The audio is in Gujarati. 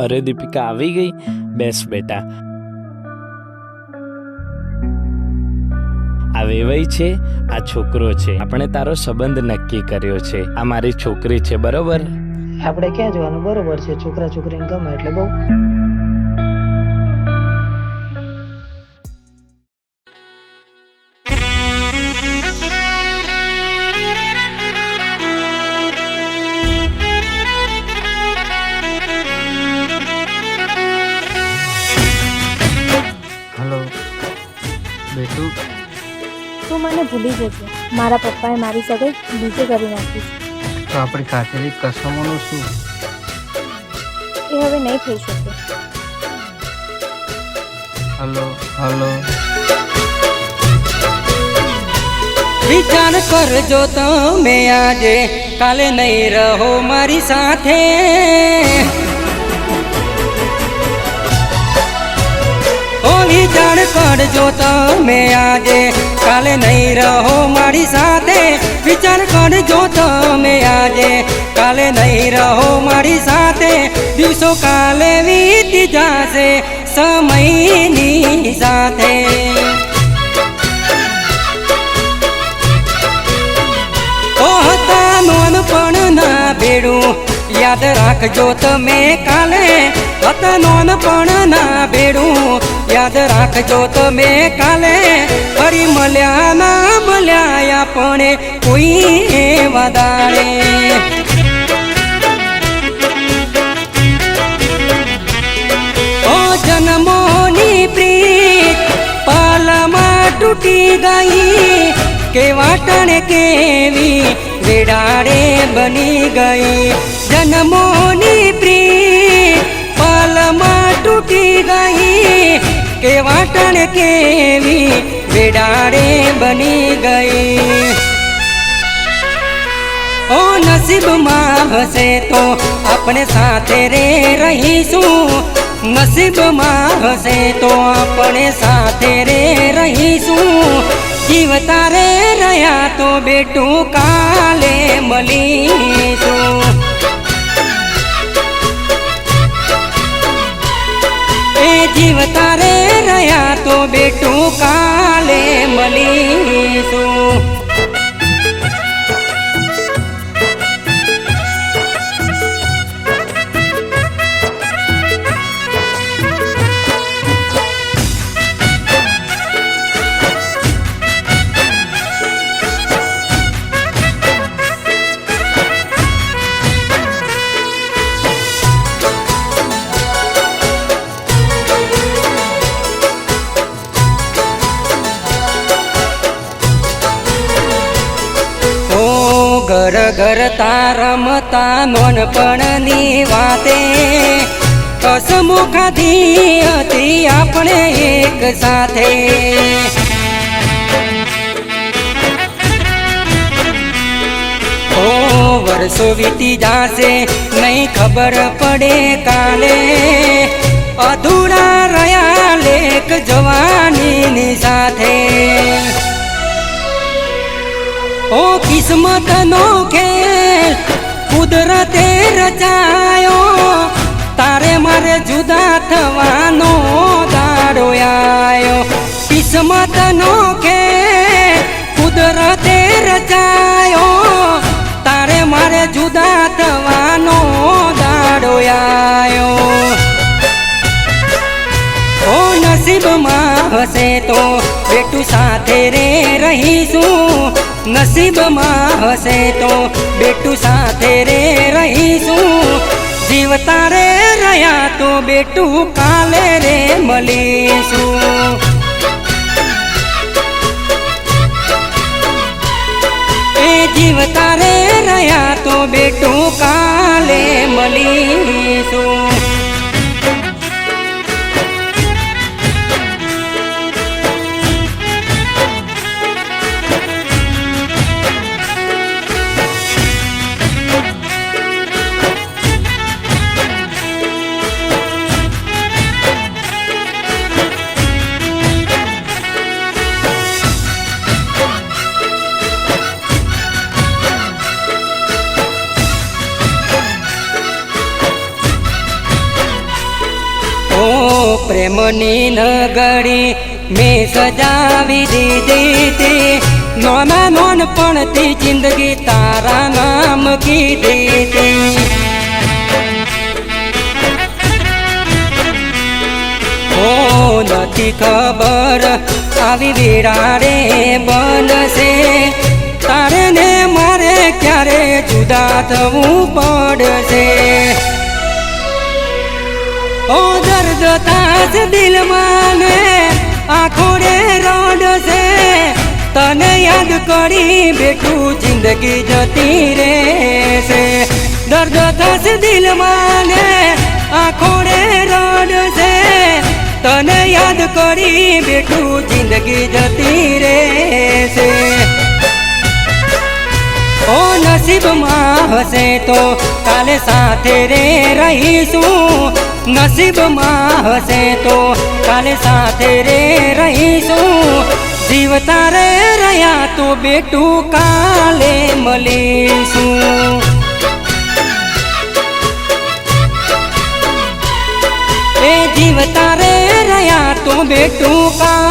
અરે દીપિકા આવી ગઈ, બેસ બેટા. આ વેવાઈ છે, આ છોકરો છે. આપણે તારો સંબંધ નક્કી કર્યો છે. આ મારી છોકરી છે, બરોબર? આપણે ક્યાં જવાનું? બરોબર છે, છોકરા છોકરીને ગમે એટલે બહુ. હલો બેટુ, તું મને ભૂલી જજે. મારા પપ્પાએ મારી સગાઈ બીજે કરી નાખી છે. તો આપણી ખાતરી કસમોનું શું? એ હવે નહીં થઈ શકે. હલો હલો, વિચાર કરજો તમે આજે, કાલે નહીં રહો મારી સાથે. ઓ વિચાર કરજો તમે આજે, કાલે નહીં રહો મારી સાથે. વિચાર કરજો તમે આજે, કાલે નહીં રહો મારી સાથે. દિવસો કાલે વીતી જશે સમયની સાથે. નોનપણના ભેડું યાદ રાખજો તમે કાલે. નોનપણના ભેડું યાદ રાખજો તમે કાલે. ફરી મળ્યા ના મળ્યા આપણે કોઈ વધારે. ઓ જન્મોની પ્રીત પાલમાં તૂટી ગઈ, કે વાટણ કેવી વેડાડે બની ગઈ. જન્મોની પ્રીત પાલમાં તૂટી ગઈ, કે વાટણ કેવી વેડાડે બની ગઈ. ઓ નસીબમાં હશે તો આપણે સાથે રે રહીશું. નસીબમાં હશે તો આપણે સાથે રે રહીશું. જીવતા રે રહ્યા તો બેટું કાલે મળીશું. એ જીવતા રે રહ્યા તો બેટું કાલે મળીશું. ઘર ઘર રમતા નોનપણની વાતે. કસમો ખાધી હતી આપણે એક સાથે. ઓ વર્ષો વીતી જાશે નહીં ખબર પડે કાલે. અધૂરા રહ્યા લેખ જવાનીની સાથે. ઓ કિસ્મત નો ખેલ કુદરતે રચાયો, તારે મારે જુદા થવાનો દાડો આયો. કિસ્મત નો ખેલ કુદરતે રચાયો, તારે મારે જુદા થવાનો દાડો આયો. ઓ નસીબમાં હશે તો બેટું સાથે રે રહીશું. નસીબમાં હશે તો બેટું સાથે રે રહીશું. જીવતા રે રહ્યા તો બેટું કાલે રે મળીશું. એ જીવતા રે રહ્યા તો બેટું કાલે મળીશું. પ્રેમની નગરી મેં સજાવી દીધી તી નોના નોનપણથી જિંદગી તારા નામ કીધી તી ઓ નથી ખબર આવી વેરાડે બનશે તારે ને મારે ક્યારે જુદા થવું પડશે ઓ દર્દ તાસ દિલમાં ને આંખો રે રડશે તને યાદ કરી બેઠું જિંદગી જતી રહેશે દર્દ તાસ દિલમાં ને આંખો રે રડશે તને યાદ કરી બેઠું જિંદગી જતી રહેશે ઓ નસીબમાં હશે તો કાલે સાથે રે રહીશું નસીબમાં હશે તો કાલે સાથે રે રહીશું જીવતા રે રહ્યા તો બેટું કાલે મળીશું એ જીવતા રે રહ્યા તો બેટું કાલે